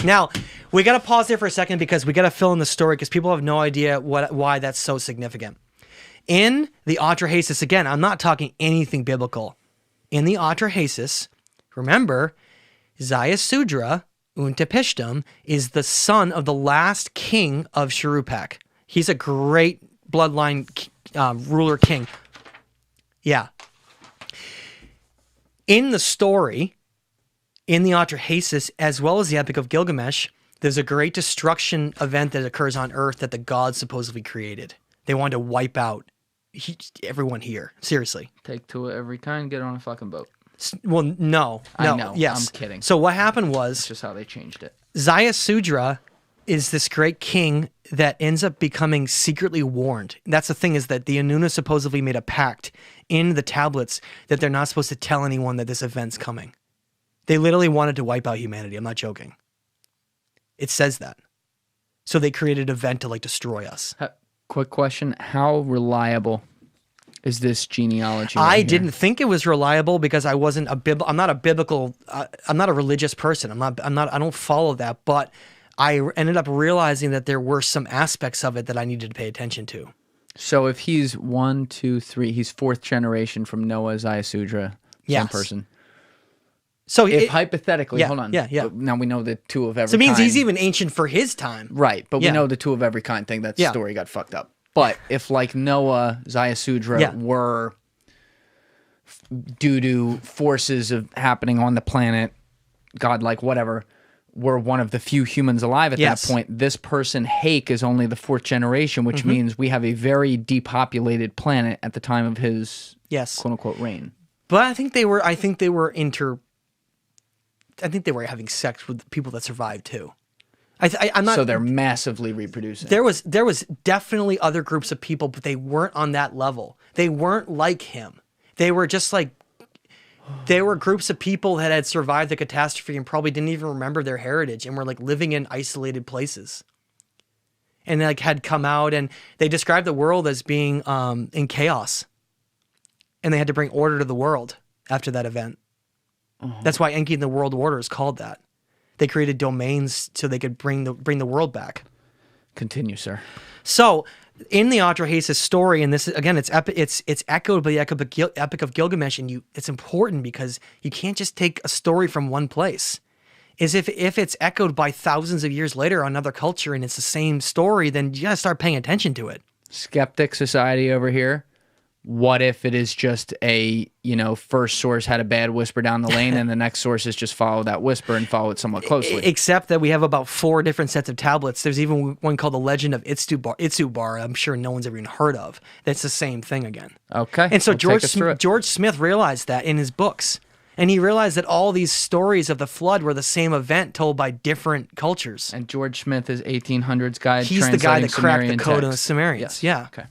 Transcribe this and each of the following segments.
Now, we got to pause there for a second because we got to fill in the story because people have no idea why that's so significant. In the Atrahasis, again, I'm not talking anything biblical. In the Atrahasis, remember, Ziusudra, Untapishtim, is the son of the last king of Shuruppak. He's a great bloodline ruler king. Yeah. In the story, in the Atrahasis, as well as the Epic of Gilgamesh, there's a great destruction event that occurs on Earth that the gods supposedly created. They wanted to wipe out everyone here. Seriously. Take two of every kind, get on a fucking boat. Well, no. I know. Yes. I'm kidding. So what happened was... It's just how they changed it. Ziusudra is this great king that ends up becoming secretly warned. That's the thing, is that the Anuna supposedly made a pact in the tablets that they're not supposed to tell anyone that this event's coming. They literally wanted to wipe out humanity. I'm not joking. It says that. So they created an event to like destroy us. Quick question. How reliable is this genealogy? I didn't think it was reliable because I wasn't I'm not a biblical, I'm not a religious person. I don't follow that, but I ended up realizing that there were some aspects of it that I needed to pay attention to. So if he's 1, 2, 3, he's 4th generation from Noah, Ziusudra, same person. So if hypothetically, hold on. Yeah. Now we know the two of every kind. So it means he's even ancient for his time. Right, but we know the two of every kind thing. That story got fucked up. But if like Noah, Ziusudra were due to forces of happening on the planet, godlike whatever, were one of the few humans alive at that point, this person, Hake, is only the 4th generation, which means we have a very depopulated planet at the time of his quote-unquote reign. But I think they were having sex with people that survived too. I'm not. So they're massively reproducing. There was definitely other groups of people, but they weren't on that level. They weren't like him. They were just like, they were groups of people that had survived the catastrophe and probably didn't even remember their heritage and were like living in isolated places. And they like had come out and they described the world as being in chaos. And they had to bring order to the world after that event. That's why Enki and the World Order is called that. They created domains so they could bring the world back. Continue, sir. So, in the Atrahasis story, and this is, again, it's echoed by the Epic of Gilgamesh, and it's important because you can't just take a story from one place. If it's echoed by thousands of years later on another culture and it's the same story, then you gotta start paying attention to it. Skeptic society over here. What if it is just a, first source had a bad whisper down the lane and the next sources just follow that whisper and follow it somewhat closely? Except that we have about 4 different sets of tablets. There's even one called the Legend of Itsubar, I'm sure no one's ever even heard of. That's the same thing again. Okay. And so George Smith realized that in his books. And he realized that all these stories of the flood were the same event told by different cultures. And George Smith is 1800s guy. He's the guy that cracked Sumerian the code of the text. Sumerians. Yes. Yeah. Okay.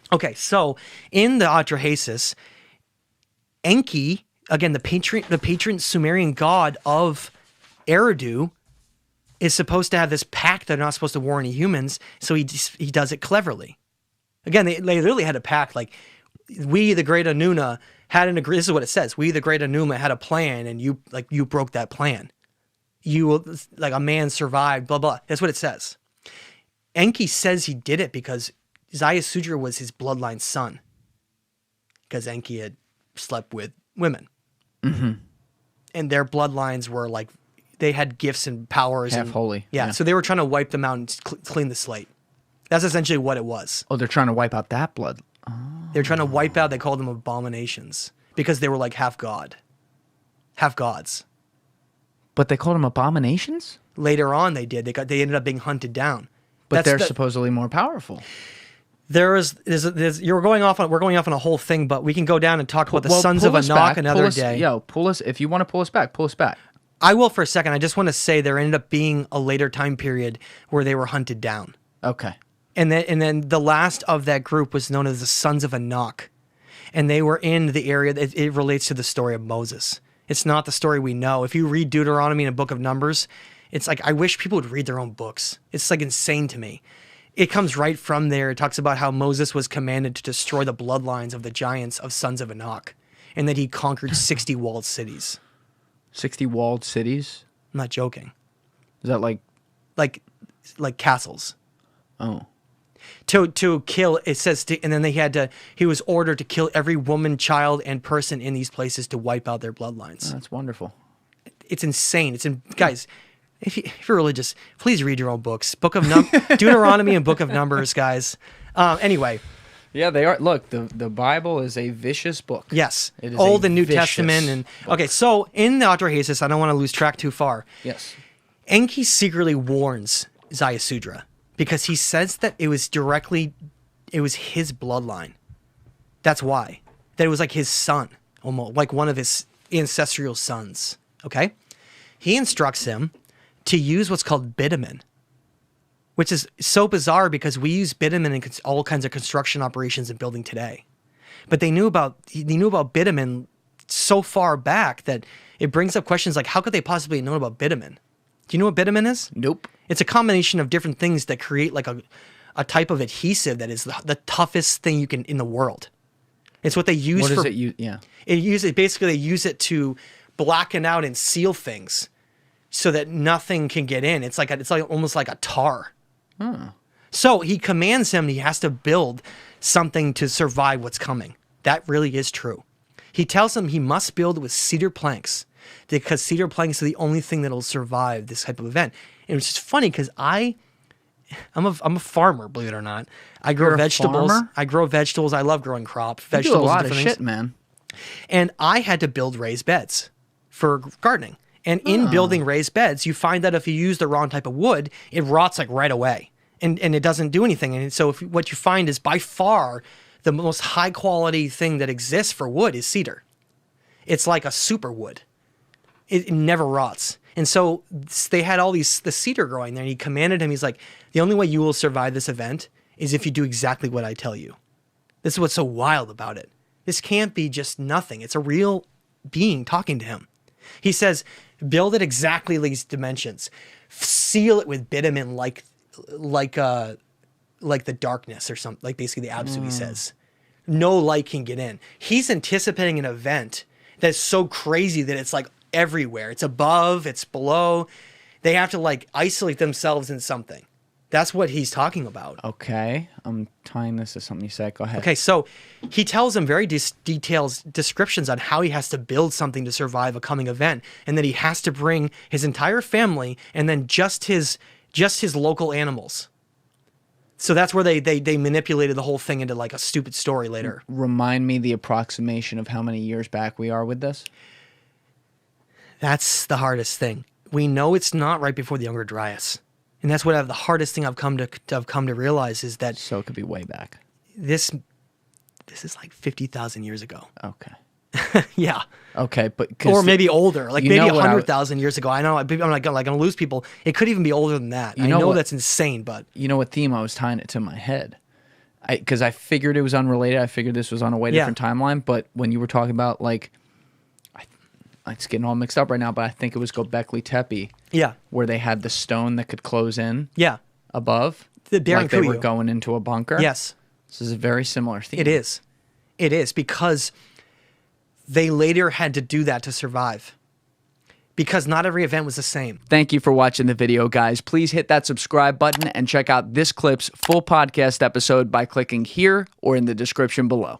Okay, so in the Atrahasis, Enki, again, the patron Sumerian god of Eridu, is supposed to have this pact they're not supposed to war any humans, so he does it cleverly. Again, they literally had a pact, like, we, the great Anuna, had an agreement. This is what it says. We, the great Anuma, had a plan, and you broke that plan. Like, a man survived, blah, blah. That's what it says. Enki says he did it because Ziusudra was his bloodline son, because Enki had slept with women. And their bloodlines were like, they had gifts and powers. Half holy. Yeah, so they were trying to wipe them out and clean the slate. That's essentially what it was. Oh, they're trying to wipe out that blood. Oh. They're trying to wipe out, they called them abominations, because they were like half god, half gods. But they called them abominations? Later on they did. They ended up being hunted down. But they're supposedly more powerful. We're going off on a whole thing, but we can go down and talk about the sons of Anak another day. Pull us, if you want to pull us back, pull us back. I will for a second. I just want to say there ended up being a later time period where they were hunted down. Okay. And then the last of that group was known as the sons of Anak. And they were in the area that it relates to the story of Moses. It's not the story we know. If you read Deuteronomy and a book of Numbers, it's like, I wish people would read their own books. It's like insane to me. It comes right from there. It talks about how Moses was commanded to destroy the bloodlines of the giants of sons of Anak, and that he conquered 60 walled cities. 60 walled cities? I'm not joking. Is that like castles. oh? To kill, it says, and then he was ordered to kill every woman, child, and person in these places to wipe out their bloodlines. Oh, that's wonderful. It's insane. Guys, if you're religious, please read your own books. Deuteronomy and Book of Numbers, guys. Anyway. Yeah, they are. Look, the Bible is a vicious book. Yes. It is Old and New Testament. Okay, so in the Atrahasis, I don't want to lose track too far. Yes. Enki secretly warns Ziusudra because he says that it was his bloodline. That's why. That it was like his son, almost like one of his ancestral sons. Okay? He instructs him to use what's called bitumen, which is so bizarre because we use bitumen in all kinds of construction operations and building today. But he knew about bitumen so far back that it brings up questions like, how could they possibly know about bitumen? Do you know what bitumen is? Nope. It's a combination of different things that create like a type of adhesive that is the toughest thing you can in the world. It's what they use What for... does it use? Yeah. Basically, they use it to blacken out and seal things so that nothing can get in. It's almost like a tar. Huh. So he commands him, he has to build something to survive what's coming. That really is true. He tells him he must build with cedar planks because cedar planks are the only thing that'll survive this type of event. And it's just funny because I'm a farmer, believe it or not. I grow vegetables. I grow vegetables. I love growing crops. Vegetables. You do a lot and of things. shit, man. And I had to build raised beds for gardening. And in building raised beds, you find that if you use the wrong type of wood, it rots like right away. And it doesn't do anything. And so what you find is by far the most high quality thing that exists for wood is cedar. It's like a super wood. It never rots. And so they had the cedar growing there, and he commanded him, he's like, the only way you will survive this event is if you do exactly what I tell you. This is what's so wild about it. This can't be just nothing. It's a real being talking to him. He says, build it exactly these dimensions. Seal it with bitumen like the darkness or something, like basically the absolute, he says. No light can get in. He's anticipating an event that's so crazy that it's like everywhere. It's above, it's below. They have to like isolate themselves in something. That's what he's talking about. Okay. I'm tying this to something you said. Go ahead. Okay, so he tells him very detailed descriptions on how he has to build something to survive a coming event, and that he has to bring his entire family and then just his local animals. So that's where they manipulated the whole thing into like a stupid story later. Remind me the approximation of how many years back we are with this. That's the hardest thing. We know it's not right before the Younger Dryas. And that's what the hardest thing I've come to realize is that... So it could be way back. This is like 50,000 years ago. Okay. Yeah. Okay, but... Or maybe older. Like maybe 100,000 years ago. I know I'm like going to lose people. It could even be older than that. I know that's insane, but... You know what theme I was tying it to my head? Because I figured it was unrelated. I figured this was on a way different timeline. But when you were talking about like... It's getting all mixed up right now, but I think it was Gobekli Tepe. Yeah. Where they had the stone that could close in. Yeah. Above. Like they were going into a bunker. Yes. This is a very similar theme. It is. It is because they later had to do that to survive. Because not every event was the same. Thank you for watching the video, guys. Please hit that subscribe button and check out this clip's full podcast episode by clicking here or in the description below.